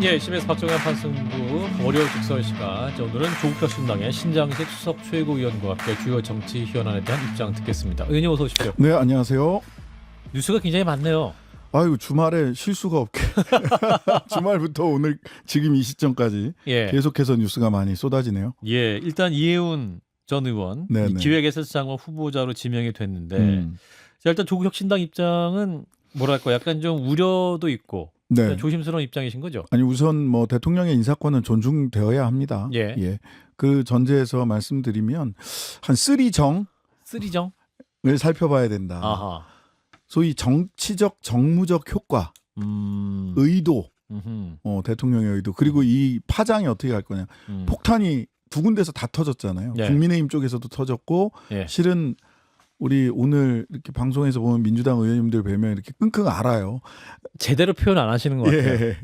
예, CBS 박정현 판승부 월요일 직설 시간. 자, 오늘은 조국 혁신당의 신장식 수석 최고위원과 함께 주요 정치 현안에 대한 입장 듣겠습니다. 의원님 어서 오십시오. 네, 안녕하세요. 뉴스가 굉장히 많네요. 아이고, 주말에 실수가 없게 주말부터 오늘 지금 이 시점까지 예, 계속해서 뉴스가 많이 쏟아지네요. 예, 일단 이해운 전 의원 네네. 이 기획예술장관 후보자로 지명이 됐는데, 음. 자, 일단 조국 혁신당 입장은 뭐랄까 약간 좀 우려도 있고 네. 조심스러운 입장이신 거죠? 아니 우선 뭐 대통령의 인사권은 존중되어야 합니다. 예. 그 전제에서 말씀드리면 한 쓰리정을 쓰리정? 살펴봐야 된다. 아하. 소위 정치적 정무적 효과, 의도, 대통령의 의도, 그리고 이 파장이 어떻게 갈 거냐. 폭탄이 두 군데서 다 터졌잖아요. 예. 국민의힘 쪽에서도 터졌고 예. 실은 우리 오늘 이렇게 방송에서 보면 민주당 의원님들 뵈면 이렇게 끙끙 앓아요. 제대로 표현 안 하시는 것 같아요.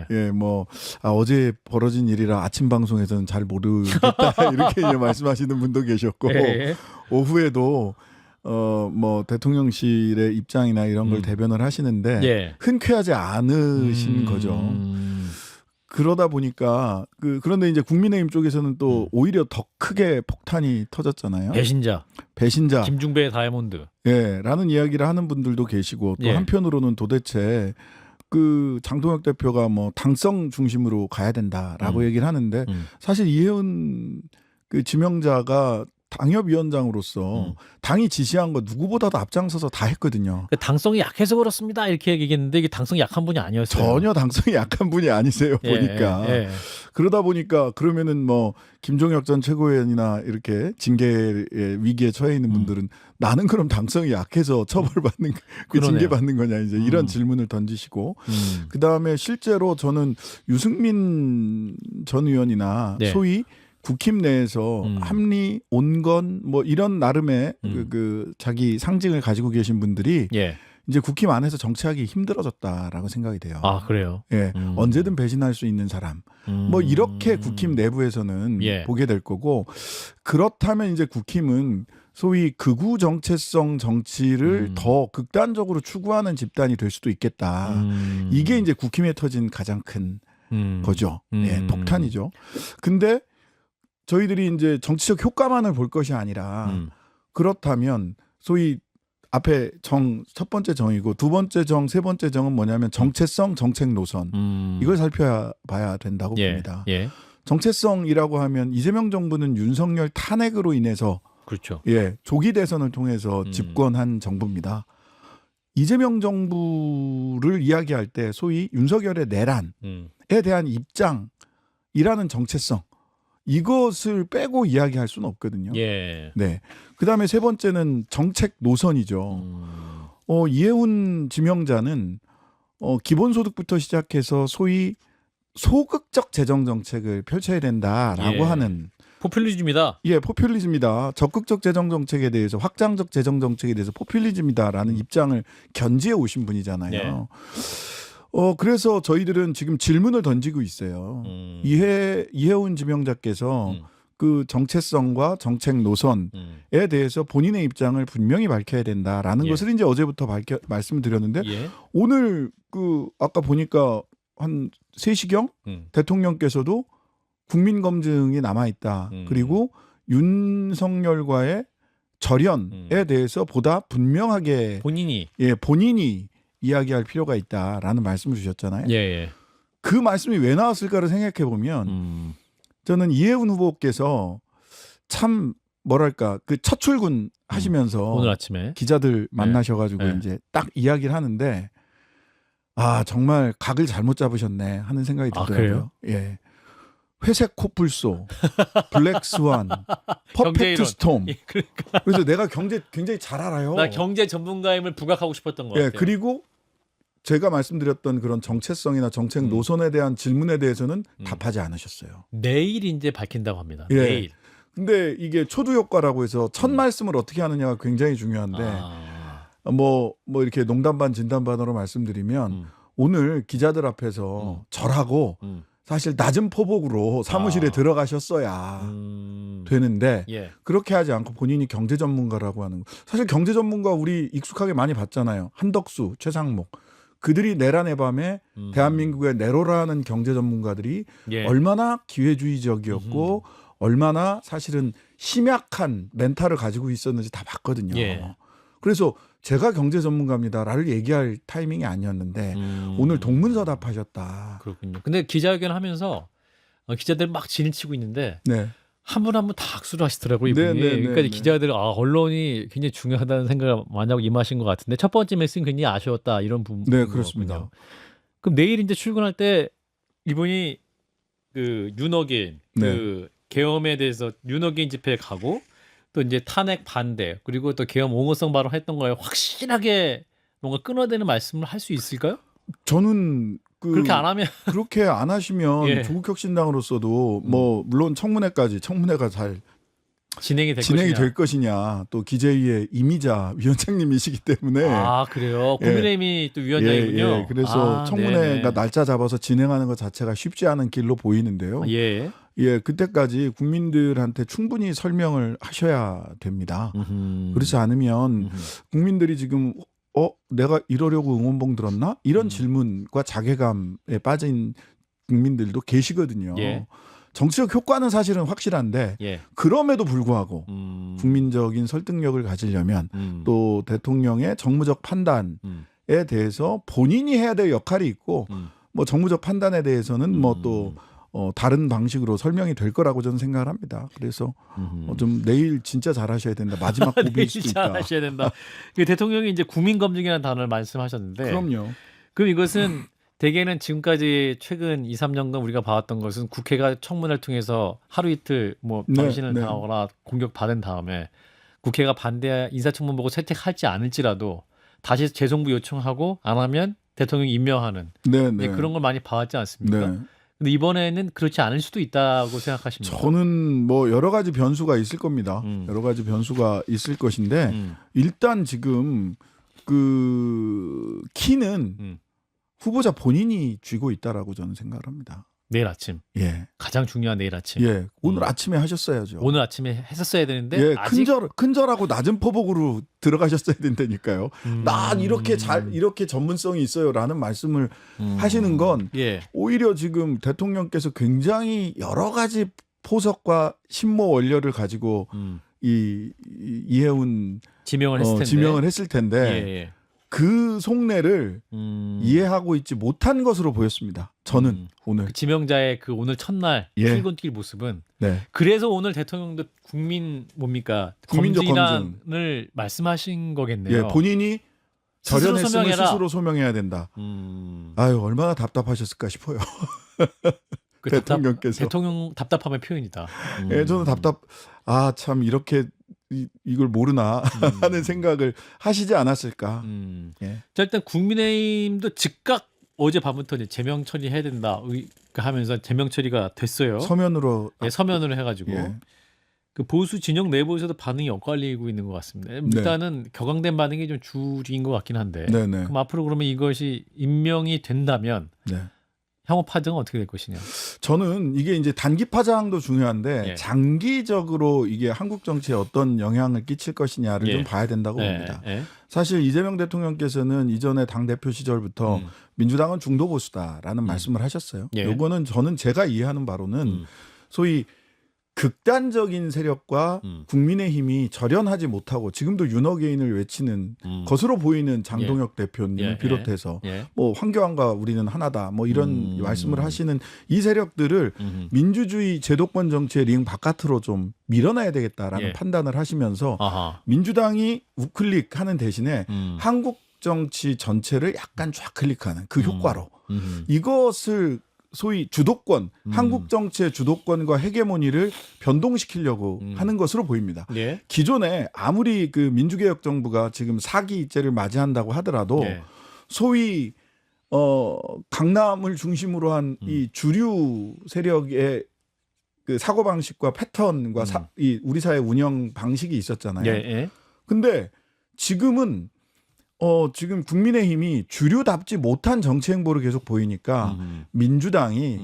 예, 뭐 어제 벌어진 일이라 아침 방송에서는 잘 모르겠다 이렇게 이제 말씀하시는 분도 계셨고 예. 오후에도 뭐 대통령실의 입장이나 이런 걸 대변을 하시는데 예. 흔쾌하지 않으신 거죠. 그러다 보니까 그런데 이제 국민의힘 쪽에서는 또 오히려 더 크게 폭탄이 터졌잖아요. 배신자. 김중배의 다이아몬드. 예, 라는 이야기를 하는 분들도 계시고 또 예. 한편으로는 도대체 장동혁 대표가 뭐 당성 중심으로 가야 된다라고 얘기를 하는데 사실 이해운 지명자가 당협위원장으로서 당이 지시한 거 누구보다도 앞장서서 다 했거든요. 당성이 약해서 그렇습니다. 이렇게 얘기했는데 이게 당성이 약한 분이 아니었어요. 전혀 당성이 약한 분이 아니세요. 예, 보니까. 예. 그러다 보니까 그러면은 뭐 김종혁 전 최고위원이나 이렇게 징계의 위기에 처해 있는 분들은 나는 그럼 당성이 약해서 처벌받는 징계받는 거냐 이제 이런 질문을 던지시고 그다음에 실제로 저는 유승민 전 의원이나 네. 소위 국힘 내에서 합리, 온건 뭐 이런 나름의 자기 상징을 가지고 계신 분들이 예. 이제 국힘 안에서 정치하기 힘들어졌다라고 생각이 돼요. 아, 그래요? 예, 언제든 배신할 수 있는 사람. 뭐 이렇게 국힘 내부에서는 예. 보게 될 거고 그렇다면 이제 국힘은 소위 극우 정체성 정치를 더 극단적으로 추구하는 집단이 될 수도 있겠다. 이게 이제 국힘에 터진 가장 큰 거죠. 예, 폭탄이죠. 근데 저희들이 이제 정치적 효과만을 볼 것이 아니라 그렇다면 소위 앞에 첫 번째 정이고 두 번째 정, 세 번째 정은 뭐냐면 정체성, 정책 노선 이걸 살펴봐야 된다고 봅니다. 예. 정체성이라고 하면 이재명 정부는 윤석열 탄핵으로 인해서 그렇죠. 예, 조기 대선을 통해서 집권한 정부입니다. 이재명 정부를 이야기할 때 소위 윤석열의 내란에 대한 입장이라는 정체성 이것을 빼고 이야기할 수는 없거든요. 예. 네. 그다음에 세 번째는 정책 노선이죠. 이해운 지명자는 기본소득부터 시작해서 소위 소극적 재정 정책을 펼쳐야 된다라고 예. 하는 포퓰리즘이다. 예, 포퓰리즘이다. 적극적 재정 정책에 대해서 확장적 재정 정책에 대해서 포퓰리즘이다라는 입장을 견지해 오신 분이잖아요. 예. 그래서 저희들은 지금 질문을 던지고 있어요. 이해운 지명자께서 그 정체성과 정책 노선에 대해서 본인의 입장을 분명히 밝혀야 된다라는 예. 것을 이제 어제부터 말씀을 드렸는데 예. 오늘 아까 보니까 한 3시경 대통령께서도 국민 검증이 남아 있다. 그리고 윤석열과의 절연에 대해서 보다 분명하게 본인이 이야기할 필요가 있다라는 말씀을 주셨잖아요. 예. 그 말씀이 왜 나왔을까를 생각해 보면 저는 이해운 후보께서 참 뭐랄까 첫 출근 하시면서 오늘 아침에 기자들 만나셔가지고 네. 이제 딱 이야기를 하는데 아 정말 각을 잘못 잡으셨네 하는 생각이 들더라고요. 예. 회색 코뿔소, 블랙스완, 퍼펙트 스톰. 예, 그러니까. 그래서 내가 경제 굉장히 잘 알아요. 나 경제 전문가임을 부각하고 싶었던 것 같아요. 그리고 제가 말씀드렸던 그런 정체성이나 정책 노선에 대한 질문에 대해서는 답하지 않으셨어요. 내일 이제 밝힌다고 합니다. 예. 내일. 근데 이게 초두 효과라고 해서 첫 말씀을 어떻게 하느냐가 굉장히 중요한데 뭐 이렇게 농담 반 진담 반으로 말씀드리면 오늘 기자들 앞에서 절하고 사실 낮은 포복으로 사무실에 들어가셨어야 되는데 예. 그렇게 하지 않고 본인이 경제 전문가라고 하는 거. 사실 경제 전문가 우리 익숙하게 많이 봤잖아요. 한덕수, 최상목. 그들이 내란의 밤에 대한민국의 내로라는 경제 전문가들이 예. 얼마나 기회주의적이었고 얼마나 사실은 심약한 멘탈을 가지고 있었는지 다 봤거든요. 예. 그래서 제가 경제 전문가입니다라를 얘기할 타이밍이 아니었는데 오늘 동문서답하셨다. 그렇군요. 근데 기자회견 하면서 기자들 막 진을 치고 있는데 네. 한 분 한 분 다 악수를 하시더라고요. 네, 이분이. 네, 네, 그러니까 네. 기자들 언론이 굉장히 중요하다는 생각을 많이 하고 임하신 것 같은데 첫 번째 메시지는 굉장히 아쉬웠다 이런 부분. 네, 그렇습니다. 그럼 내일 이제 출근할 때 이분이 그 윤어게인 그 계엄에 대해서 윤어게인 집회에 가고 또 이제 탄핵 반대 그리고 또 계엄 옹호성 발언했던 거에 확실하게 뭔가 끊어대는 말씀을 할 수 있을까요? 저는 그렇게 안 하면 그렇게 안 하시면 예. 조국혁신당으로서도 뭐 물론 청문회가 잘 진행이 될 것이냐 또 기재위의 이미자 위원장님이시기 때문에 아 그래요. 국민의힘이 또 위원장이군요. 예, 그래서 청문회가 네네. 날짜 잡아서 진행하는 것 자체가 쉽지 않은 길로 보이는데요. 예. 예, 그때까지 국민들한테 충분히 설명을 하셔야 됩니다. 그렇지 않으면 국민들이 지금 내가 이러려고 응원봉 들었나? 이런 질문과 자괴감에 빠진 국민들도 계시거든요. 예. 정치적 효과는 사실은 확실한데 예. 그럼에도 불구하고 국민적인 설득력을 가지려면 또 대통령의 정무적 판단에 대해서 본인이 해야 될 역할이 있고 뭐 정무적 판단에 대해서는 뭐 또 다른 방식으로 설명이 될 거라고 저는 생각을 합니다. 그래서 좀 내일 진짜 잘하셔야 된다. 마지막 고비일 수도 있다. 잘하셔야 된다. 그 대통령이 이제 국민검증이라는 단어를 말씀하셨는데 그럼요. 그럼 이것은 대개는 지금까지 최근 2, 3년간 우리가 봐왔던 것은 국회가 청문회를 통해서 하루 이틀 뭐 방신을 당하거나 공격받은 다음에 국회가 반대 인사청문 보고 채택할지 않을지라도 다시 재송부 요청하고 안 하면 대통령이 임명하는 그런 걸 많이 봐왔지 않습니까? 근데 이번에는 그렇지 않을 수도 있다고 생각하십니까? 저는 뭐 여러 가지 변수가 있을 겁니다. 여러 가지 변수가 있을 것인데 일단 지금 그 키는 후보자 본인이 쥐고 있다라고 저는 생각을 합니다. 내일 아침. 예. 가장 중요한 내일 아침. 예. 오늘 아침에 하셨어야죠. 오늘 아침에 했었어야 되는데 예, 아직 큰절하고 낮은 포복으로 들어가셨어야 된다니까요. 난 이렇게 전문성이 있어요라는 말씀을 하시는 건 예. 오히려 지금 대통령께서 굉장히 여러 가지 포석과 신모 원료를 가지고 이해운 지명을 했을 텐데 예. 그 속내를 이해하고 있지 못한 것으로 보였습니다. 저는 오늘 그 지명자의 그 오늘 첫날 출근 뛸 모습은 그래서 오늘 대통령도 국민적 검증을 말씀하신 거겠네요. 예, 본인이 절연했으면 스스로 소명해야 된다. 아유 얼마나 답답하셨을까 싶어요. 그 대통령께서 대통령 답답함의 표현이다. 예, 저는 참 이렇게 이걸 모르나 하는 생각을 하시지 않았을까. 예. 자, 일단 국민의힘도 즉각 어젯밤부터 이제 제명 처리해야 된다 하면서 제명 처리가 됐어요. 서면으로 서면으로 해가지고 그 보수 진영 내부에서도 반응이 엇갈리고 있는 것 같습니다. 일단은 격앙된 반응이 좀 주인 것 같긴 한데 그럼 앞으로 그러면 이것이 임명이 된다면 향후 파장은 어떻게 될 것이냐? 저는 이게 이제 단기 파장도 중요한데 장기적으로 이게 한국 정치에 어떤 영향을 끼칠 것이냐를 좀 봐야 된다고 봅니다. 사실 이재명 대통령께서는 이전에 당대표 시절부터 민주당은 중도 보수다라는 말씀을 하셨어요. 요거는 저는 제가 이해하는 바로는 소위 극단적인 세력과 국민의힘이 절연하지 못하고 지금도 윤어게인을 외치는 것으로 보이는 장동혁 대표님을 비롯해서 뭐 황교안과 우리는 하나다 뭐 이런 말씀을 하시는 이 세력들을 민주주의 제도권 정치의 링 바깥으로 좀 밀어내야 되겠다라는 판단을 하시면서 민주당이 우클릭하는 대신에 한국 정치 전체를 약간 좌클릭하는 그 효과로 이것을 소위 주도권, 한국 정치의 주도권과 헤게모니를 변동시키려고 하는 것으로 보입니다. 기존에 아무리 그 민주개혁 정부가 지금 4기째를 맞이한다고 하더라도 소위 강남을 중심으로 한 이 주류 세력의 그 사고 방식과 패턴과 이 우리 사회 운영 방식이 있었잖아요. 근데 지금은 지금 국민의힘이 주류답지 못한 정치 행보를 계속 보이니까 민주당이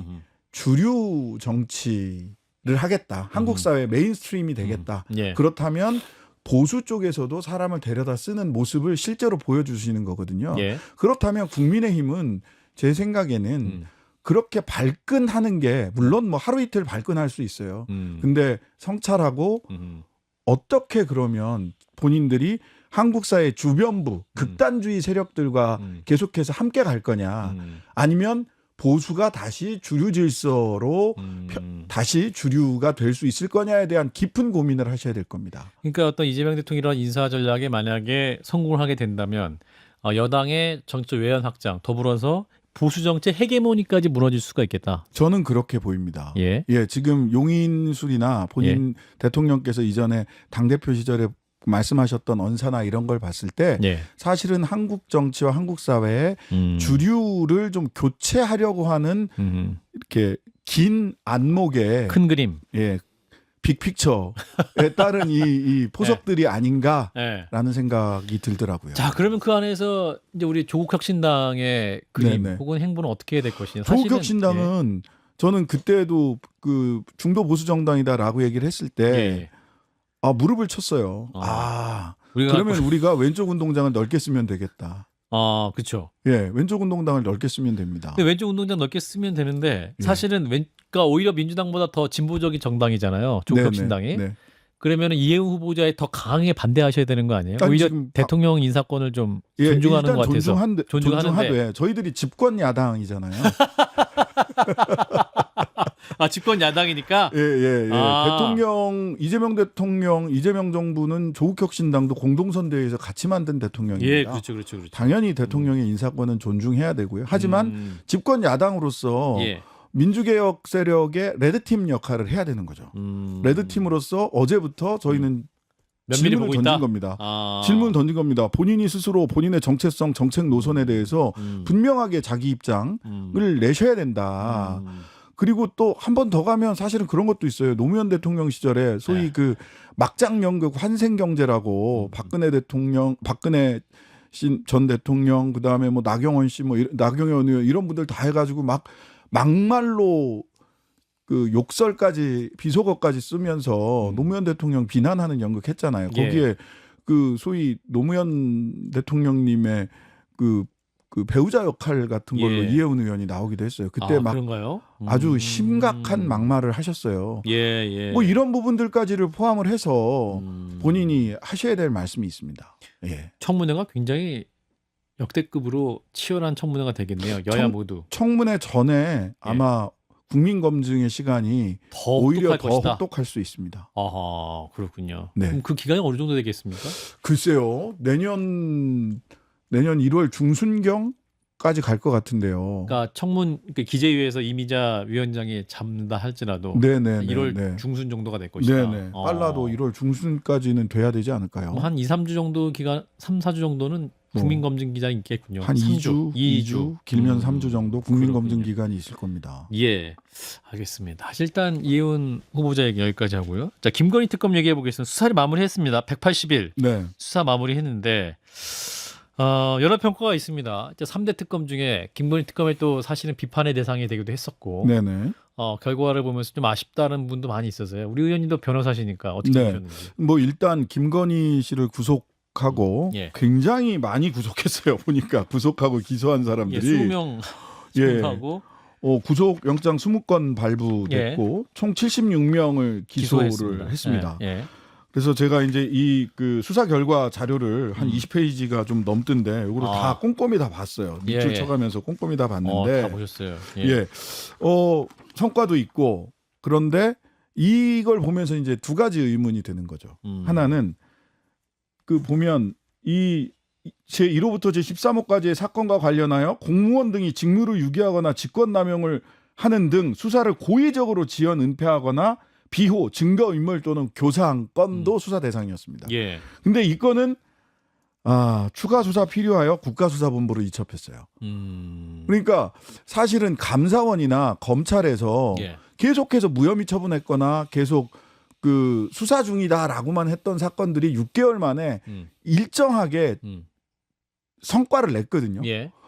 주류 정치를 하겠다. 한국 사회 메인스트림이 되겠다. 그렇다면 보수 쪽에서도 사람을 데려다 쓰는 모습을 실제로 보여주시는 거거든요. 예. 그렇다면 국민의힘은 제 생각에는 그렇게 발끈하는 게 물론 뭐 하루 이틀 발끈할 수 있어요. 근데 성찰하고 어떻게 그러면 본인들이 한국 사회 주변부 극단주의 세력들과 계속해서 함께 갈 거냐 아니면 보수가 다시 주류 질서로 다시 주류가 될 수 있을 거냐에 대한 깊은 고민을 하셔야 될 겁니다. 그러니까 어떤 이재명 대통령이 이런 인사 전략에 만약에 성공을 하게 된다면 여당의 정치적 외연 확장 더불어서 보수 정책 헤게모니까지 무너질 수가 있겠다. 저는 그렇게 보입니다. 예. 지금 용인술이나 본인 대통령께서 이전에 당대표 시절에 말씀하셨던 언사나 이런 걸 봤을 때 사실은 한국 정치와 한국 사회에 주류를 좀 교체하려고 하는 이렇게 긴 안목의 큰 그림, 빅픽처에 따른 이 포석들이 아닌가라는 생각이 들더라고요. 자, 그러면 그 안에서 이제 우리 조국혁신당의 그림 혹은 행보는 어떻게 해야 될 것이냐? 조국혁신당은 저는 그때도 그 중도 보수 정당이다라고 얘기를 했을 때 무릎을 쳤어요. 그러면 우리가 왼쪽 운동장을 넓게 쓰면 되겠다. 그렇죠. 왼쪽 운동장을 넓게 쓰면 됩니다. 근데 왼쪽 운동장 넓게 쓰면 되는데 사실은 그러니까 오히려 민주당보다 더 진보적인 정당이잖아요. 조국혁신당이. 그러면 이해운 후보자에 더 강하게 반대하셔야 되는 거 아니에요? 오히려 대통령 인사권을 좀 존중하는 것 같아서. 존중하되 저희들이 집권 야당이잖아요. 집권 야당이니까. 대통령 이재명 정부는 조국혁신당도 공동선대위에서 같이 만든 대통령입니다. 그렇죠. 당연히 대통령의 인사권은 존중해야 되고요. 하지만 집권 야당으로서 민주개혁 세력의 레드팀 역할을 해야 되는 거죠. 레드팀으로서 어제부터 저희는 질문을 던진 겁니다. 질문을 던진 겁니다. 본인이 스스로 본인의 정체성, 정책 노선에 대해서 분명하게 자기 입장을 내셔야 된다. 그리고 또 한 번 더 가면 사실은 그런 것도 있어요. 노무현 대통령 시절에 소위 그 막장 연극 환생경제라고 박근혜 전 대통령 그다음에 뭐 나경원 씨 나경원 의원 이런 분들 다 해가지고 막말로 그 욕설까지 비속어까지 쓰면서 노무현 대통령 비난하는 연극 했잖아요. 거기에 그 소위 노무현 대통령님의 그 배우자 역할 같은 걸로 이해운 의원이 나오기도 했어요. 그때 그런가요? 아주 심각한 막말을 하셨어요. 뭐 이런 부분들까지를 포함을 해서 본인이 하셔야 될 말씀이 있습니다. 청문회가 굉장히 역대급으로 치열한 청문회가 되겠네요. 여야 모두. 청문회 전에 아마 국민검증의 시간이 오히려 더 혹독할 수 있습니다. 그렇군요. 그럼 그 기간이 어느 정도 되겠습니까? 글쎄요. 내년 1월 중순경까지 갈 것 같은데요. 그러니까 기재위에서 이미자 위원장이 잡는다 할지라도 1월 중순 정도가 될 것이다. 빨라도 1월 중순까지는 돼야 되지 않을까요? 한 2, 3주 정도 기간, 3, 4주 정도는 국민검증 기간이 있겠군요. 한 2주 길면 3주 정도 국민검증 기간이 있을 겁니다. 알겠습니다. 일단 이해운 후보자 얘기 여기까지 하고요. 자, 김건희 특검 얘기해 보겠습니다. 수사를 마무리했습니다. 180일 수사 마무리했는데 여러 평가가 있습니다. 3대 특검 중에 김건희 특검이 또 사실은 비판의 대상이 되기도 했었고 결과를 보면서 좀 아쉽다는 분도 많이 있어서요. 우리 의원님도 변호사시니까 어떻게 보셨는지. 뭐 일단 김건희 씨를 구속하고 굉장히 많이 구속했어요. 보니까 구속하고 기소한 사람들이 20명 구속하고 구속영장 20건 발부됐고 총 76명을 기소를 했습니다. 그래서 제가 이제 그 수사 결과 자료를 한 20페이지가 좀 넘던데 이거를 다 꼼꼼히 다 봤어요. 밑줄 쳐가면서 꼼꼼히 다 봤는데 다 보셨어요. 성과도 있고 그런데 이걸 보면서 이제 두 가지 의문이 드는 거죠. 하나는 그 보면 이 제1호부터 제13호까지의 사건과 관련하여 공무원 등이 직무를 유기하거나 직권남용을 하는 등 수사를 고의적으로 지연 은폐하거나 비호, 증거인멸 또는 교사한 건도 수사 대상이었습니다. 근데 이 건은 추가 수사 필요하여 국가수사본부로 이첩했어요. 그러니까 사실은 감사원이나 검찰에서 계속해서 무혐의 처분했거나 계속 그 수사 중이다라고만 했던 사건들이 6개월 만에 일정하게 성과를 냈거든요.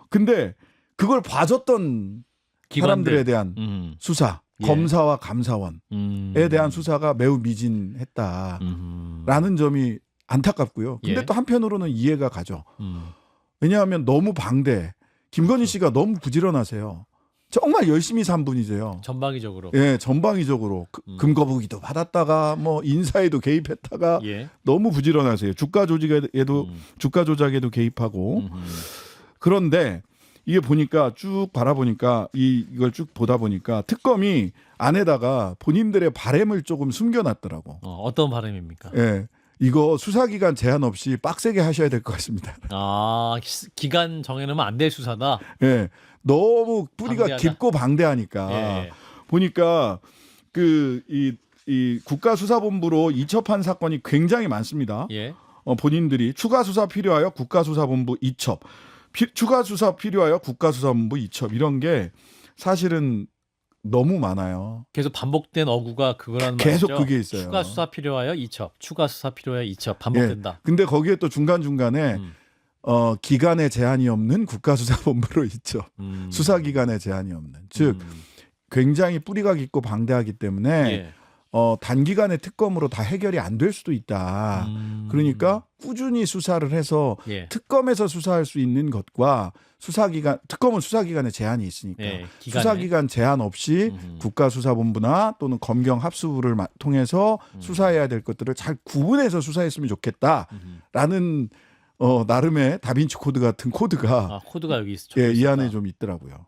근데 그걸 봐줬던 사람들에 대한 수사, 검사와 감사원에 대한 수사가 매우 미진했다라는 점이 안타깝고요. 근데 예. 또 한편으로는 이해가 가죠. 음. 왜냐하면 너무 방대. 김건희 그렇죠. 씨가 너무 부지런하세요. 정말 열심히 산 분이세요. 전방위적으로. 예, 전방위적으로 금거북이도 받았다가 뭐 인사에도 개입했다가 예. 너무 부지런하세요. 주가 조작에도 개입하고. 그런데 이게 보니까 쭉 바라보니까 이걸 쭉 보다 보니까 특검이 안에다가 본인들의 바램을 조금 숨겨놨더라고. 어떤 바람입니까? 예, 이거 수사기간 제한 없이 빡세게 하셔야 될 것 같습니다. 아, 기간 정해놓으면 안 될 수사다. 예, 너무 뿌리가 방대하다. 깊고 방대하니까 예. 보니까 이 국가수사본부로 이첩한 사건이 굉장히 많습니다. 예. 본인들이 추가 수사 필요하여 국가수사본부 이첩, 추가 수사 필요하여 국가수사본부 이첩 이런 게 사실은 너무 많아요. 계속 반복된 어구가 그거라는 계속 말이죠. 그게 있어요. 추가 수사 필요하여 이첩, 추가 수사 필요하여 이첩 반복된다. 근데 거기에 또 중간중간에 기간에 제한이 없는 국가수사본부로 있죠. 수사기간에 제한이 없는. 즉 굉장히 뿌리가 깊고 방대하기 때문에 예. 단기간에 특검으로 다 해결이 안 될 수도 있다. 그러니까 꾸준히 수사를 해서 예. 특검에서 수사할 수 있는 것과 특검은 수사기간에 제한이 있으니까 예. 기간에. 수사기간 제한 없이 국가수사본부나 또는 검경합수부를 통해서 수사해야 될 것들을 잘 구분해서 수사했으면 좋겠다라는 나름의 다빈치 코드 같은 코드가 코드가 여기 있어. 이 안에 좀 있더라고요.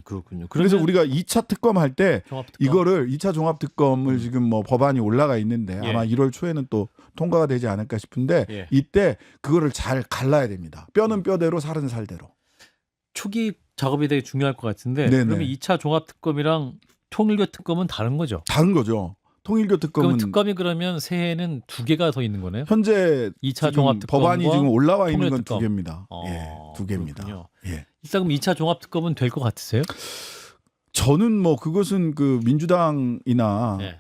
그렇군요. 그래서 우리가 2차 특검 할 때 종합특검. 이거를 2차 종합특검을 지금 뭐 법안이 올라가 있는데 예. 아마 1월 초에는 또 통과가 되지 않을까 싶은데 예. 이때 그거를 잘 갈라야 됩니다. 뼈는 뼈대로 살은 살대로. 초기 작업이 되게 중요할 것 같은데 네네. 그러면 2차 종합특검이랑 통일교 특검은 다른 거죠? 다른 거죠. 통일교 특검은 그럼 특검이 그러면 새해에는 2개가 더 있는 거네요? 현재 2차 지금 종합특검과 법안이 지금 올라와 있는 건 통일특검. 2개입니다. 예, 2개입니다. 그렇군요. 예. 일단 그럼 2차 종합특검은 될 것 같으세요? 저는 뭐 그것은 그 민주당이나 네.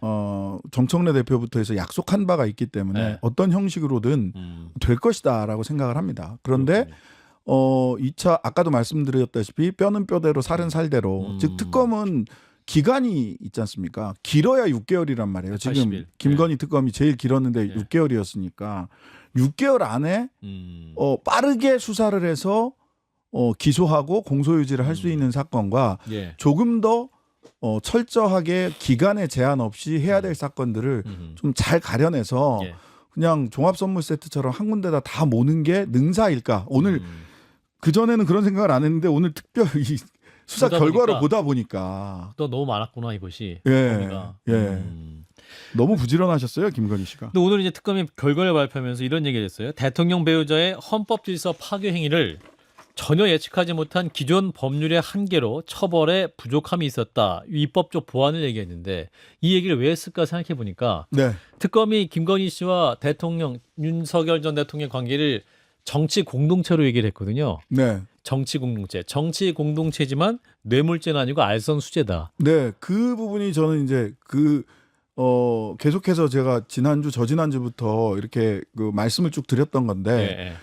정청래 대표부터 해서 약속한 바가 있기 때문에 네. 어떤 형식으로든 될 것이다라고 생각을 합니다. 그런데 2차 아까도 말씀드렸다시피 뼈는 뼈대로 살은 살대로 즉 특검은 기간이 있지 않습니까? 길어야 6개월이란 말이에요. 180일. 지금 김건희 특검이 제일 길었는데 네. 6개월이었으니까 6개월 안에 빠르게 수사를 해서 기소하고 공소유지를 할 수 있는 사건과 예. 조금 더 철저하게 기간에 제한 없이 해야 될 사건들을 좀 잘 가려내서 예. 그냥 종합선물 세트처럼 한 군데다 다 모는 게 능사일까? 오늘 그전에는 그런 생각을 안 했는데 오늘 특별히 수사 결과를 보다 보니까 또 너무 많았구나 이것이. 예, 범위가. 예. 너무 부지런하셨어요, 김건희 씨가. 근데 오늘 이제 특검이 결과를 발표하면서 이런 얘기를 했어요. 대통령 배우자의 헌법질서 파괴 행위를 전혀 예측하지 못한 기존 법률의 한계로 처벌에 부족함이 있었다. 입법적 보완을 얘기했는데 이 얘기를 왜 했을까 생각해 보니까 네. 특검이 김건희 씨와 대통령 윤석열 전 대통령 관계를 정치 공동체로 얘기를 했거든요. 네. 정치 공동체지만 뇌물죄는 아니고 알선수재다. 네, 그 부분이 저는 이제 계속해서 제가 저지난주부터 이렇게 그 말씀을 쭉 드렸던 건데 예, 예.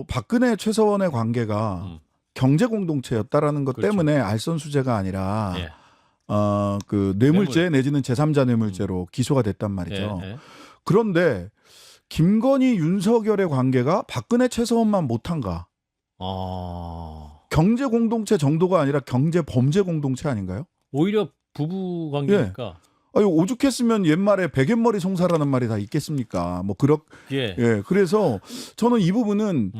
박근혜 최서원의 관계가 경제 공동체였다라는 것 그렇죠. 때문에 알선수재가 아니라 예. 그 뇌물죄 내지는 제3자 뇌물죄로 기소가 됐단 말이죠. 예, 예. 그런데 김건희 윤석열의 관계가 박근혜 최서원만 못한가? 경제 공동체 정도가 아니라 경제 범죄 공동체 아닌가요? 오히려 부부 관계니까. 아유, 오죽했으면 옛말에 베갯머리 송사라는 말이 다 있겠습니까? 뭐 예. 예. 그래서 저는 이 부분은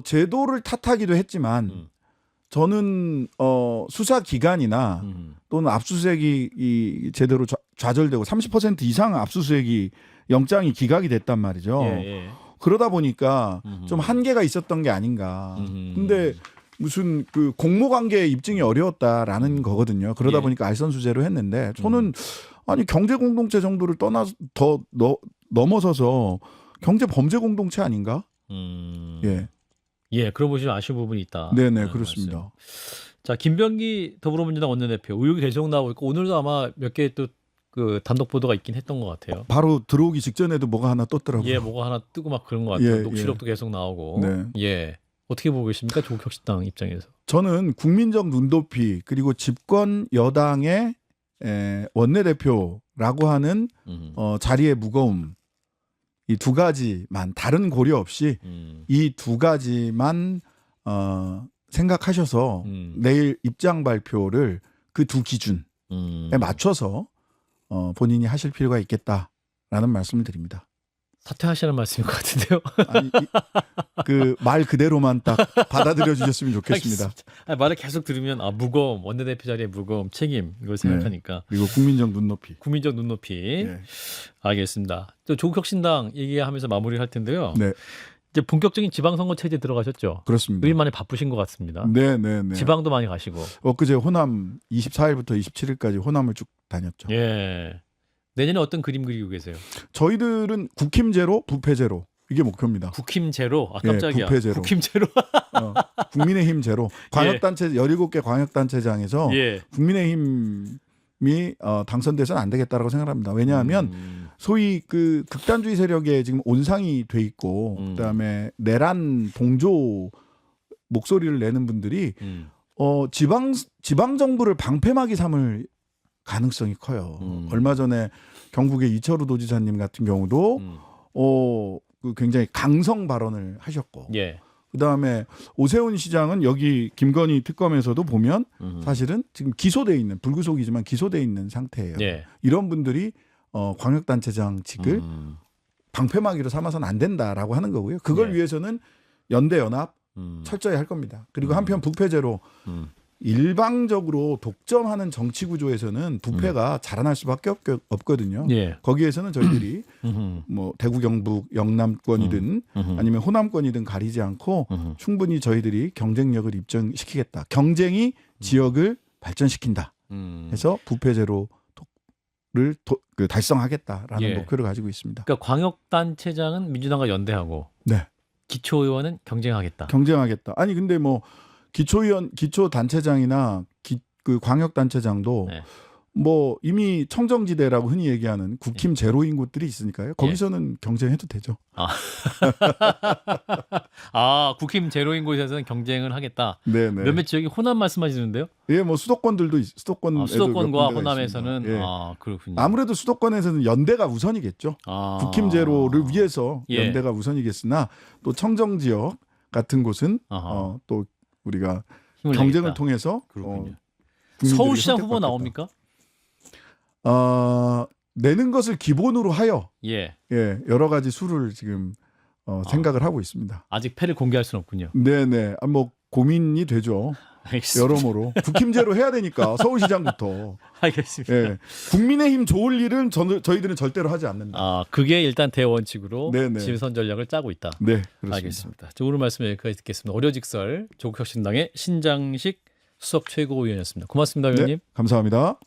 제도를 탓하기도 했지만 저는 수사 기간이나 또는 압수수색이 제대로 좌절되고 30% 이상 압수수색이 영장이 기각이 됐단 말이죠. 예, 예. 그러다 보니까 좀 한계가 있었던 게 아닌가. 근데 무슨 그 공모관계 입증이 어려웠다라는 거거든요. 그러다 예. 보니까 알선수재로 했는데 저는 아니 경제 공동체 정도를 넘어서서 경제 범죄 공동체 아닌가? 예. 예, 그러고 보시면 아쉬운 부분이 있다. 네네, 그렇습니다. 말씀. 자, 김병기 더불어민주당 원내대표 의혹이 계속 나오고 있고 오늘도 아마 몇 개 또 그 단독 보도가 있긴 했던 것 같아요. 바로 들어오기 직전에도 뭐가 하나 떴더라고요. 예, 뭐가 하나 뜨고 막 그런 것 같아요. 예, 녹취록도 계속 나오고. 네. 예, 어떻게 보고 계십니까, 조국혁신당 입장에서? 저는 국민적 눈높이 그리고 집권 여당의 원내대표라고 하는 자리의 무거움 이 두 가지만 다른 고려 없이 이 두 가지만 생각하셔서 내일 입장 발표를 그 두 기준에 맞춰서 본인이 하실 필요가 있겠다라는 말씀을 드립니다. 사퇴하시는 말씀인 것 같은데요. 아니, 그 말 그대로만 딱 받아들여 주셨으면 좋겠습니다. 말을 계속 들으면 무거움, 원내대표 자리의 무거움, 책임 이걸 생각하니까. 그리고 국민적 눈높이. 국민적 눈높이. 네. 알겠습니다. 또 조국혁신당 얘기하면서 마무리할 텐데요. 네. 이제 본격적인 지방선거 체제 들어가셨죠. 그렇습니다. 일 많이 바쁘신 것 같습니다. 네. 지방도 많이 가시고. 엊그제 호남 24일부터 27일까지 호남을 쭉 다녔죠. 예. 내년에 어떤 그림 그리고 계세요? 저희들은 국힘 제로, 부패 제로 이게 목표입니다. 국힘 제로. 깜짝이야. 부패 제로. 국힘 제로. 국민의힘 제로. 광역단체 17개 광역단체장에서 국민의힘이 당선돼서는 안 되겠다라고 생각합니다. 왜냐하면 소위 그 극단주의 세력에 지금 온상이 돼 있고 그다음에 내란 동조 목소리를 내는 분들이 지방 정부를 방패막이 삼을 가능성이 커요. 얼마 전에 경북의 이철우 도지사님 같은 경우도 그 굉장히 강성 발언을 하셨고, 그다음에 오세훈 시장은 여기 김건희 특검에서도 보면 사실은 지금 기소돼 있는 불구속이지만 기소돼 있는 상태예요. 이런 분들이 광역단체장직을 방패막이로 삼아서는 안 된다라고 하는 거고요. 그걸 위해서는 연대 연합 철저히 할 겁니다. 그리고 한편 부패제로 일방적으로 독점하는 정치 구조에서는 부패가 자라날 수밖에 없거든요. 거기에서는 저희들이 뭐 대구, 경북, 영남권이든 아니면 호남권이든 가리지 않고 충분히 저희들이 경쟁력을 입증시키겠다. 경쟁이 지역을 발전시킨다. 해서 부패 제로를 달성하겠다라는 목표를 가지고 있습니다. 그러니까 광역단체장은 민주당과 연대하고 기초의원은 경쟁하겠다. 아니 근데 뭐 기초단체장이나 그 광역단체장도 뭐 이미 청정지대라고 흔히 얘기하는 국힘 제로인 곳들이 있으니까요. 거기서는 경쟁해도 되죠. 국힘 제로인 곳에서는 경쟁을 하겠다. 네네. 몇몇 지역이 호남 말씀하시는데요? 예, 뭐 수도권들도 수도권과 호남에서는 그렇군요. 아무래도 수도권에서는 연대가 우선이겠죠. 국힘 제로를 위해서 연대가 우선이겠으나 또 청정 지역 같은 곳은 또 우리가 경쟁을 통해서 서울시장 후보 나옵니까? 내는 것을 기본으로 하여 여러 가지 수를 지금 생각을 하고 있습니다. 아직 패를 공개할 수는 없군요. 네네. 뭐 고민이 되죠. 알겠습니다. 여러모로 국힘제로 해야 되니까 서울시장부터. 알겠습니다. 국민의힘 좋을 일은 저희들은 절대로 하지 않는다. 그게 일단 대원칙으로 네네. 지선 전략을 짜고 있다. 네, 그렇습니다. 알겠습니다. 오늘 말씀 여기까지 듣겠습니다. 어려직설 조국혁신당의 신장식 수석 최고위원이었습니다. 고맙습니다, 의원님. 감사합니다.